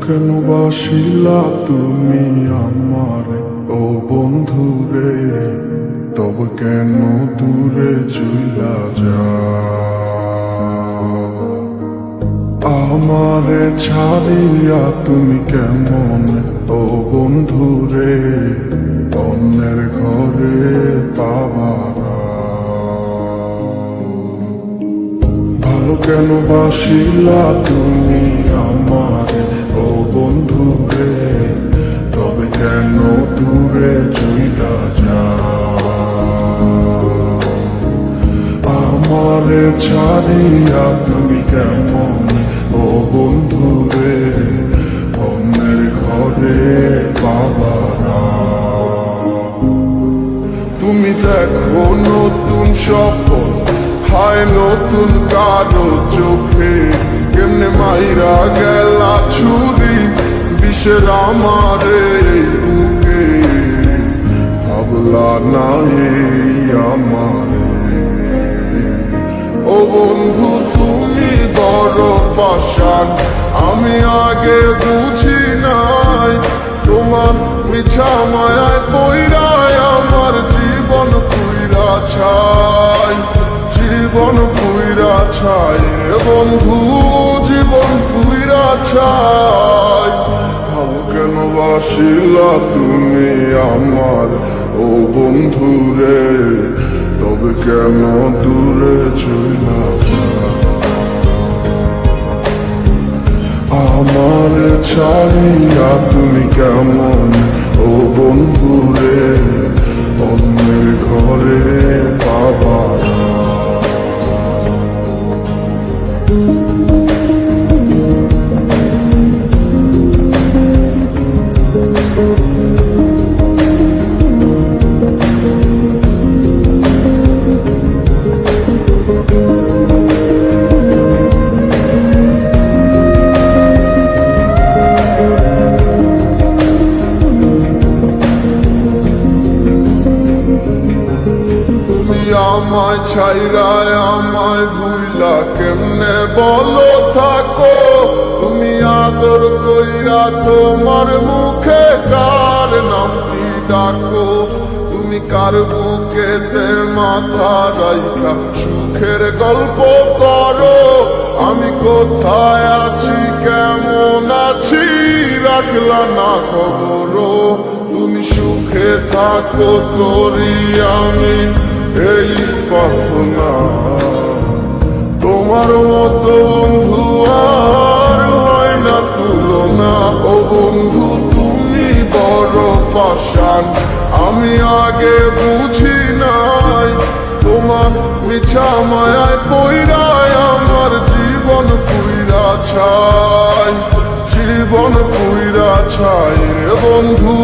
কেন বাসিলা তুমি আমার ও বন্ধুরে, তবে কেন দূরে চইলা যাও? আমারে ছাড়িয়া তুমি কেমন ও বন্ধুরে অন্যের ঘরে পাবারা? ভালো কেন বাসিলা তুমি আমার ও বন্ধুরে, তবে কেন দূরে চইলা যাও? আমারে ছাড়িয়া তুমি কেমন ও বন্ধুরে অন্যের ঘরে বাবারা? তুমি দেখো নতুন স্বপ্ন হায় নতুন কারো চোখে, কেমনে মাইরা গেলা ছুরি বিষের আমারে বুকে। ভাবলা নাই আমারে ও বন্ধু তুমি বড় পাষাণ, আমি আগে বুঝি নাই তোমার মিছা মায়ায় পইরায় আমার জীবন পুইরা ছাই, জীবন পুইরা ছাই রে বন্ধু, জীবন পুইরা ছাই। ভালো কেন বাসিলা তুমি আমার ও বন্ধু রে, তবে কেন দূরে চইলা যাও? আমার ছাড়িয়া তুমি কেমন ও বন্ধু রে অন্যের ঘরে বাবারা? আমায় ছাইরায় আমায় ভুইলা কেমনে বলো থাকো? তুমি আদর কইরা তোমার মুখে কার নামটি ডাকো? তুমি কার বুকেতে মাথা রাইখা সুখের গল্প করো? আমি কোথায় আছি কেমন আছি রাখলা না খবর? তুমি সুখে থাকো করি আমি এই প্রার্থনা, তোমার মতো বন্ধু আর হয় না তুলনা। ও বন্ধু তুমি বড় পাষাণ, আমি আগে বুঝি নাই তোমার মিছা মায়ায় পইরায় আমার জীবন পুইরা ছাই, জীবন পুইরা ছাই রে বন্ধু।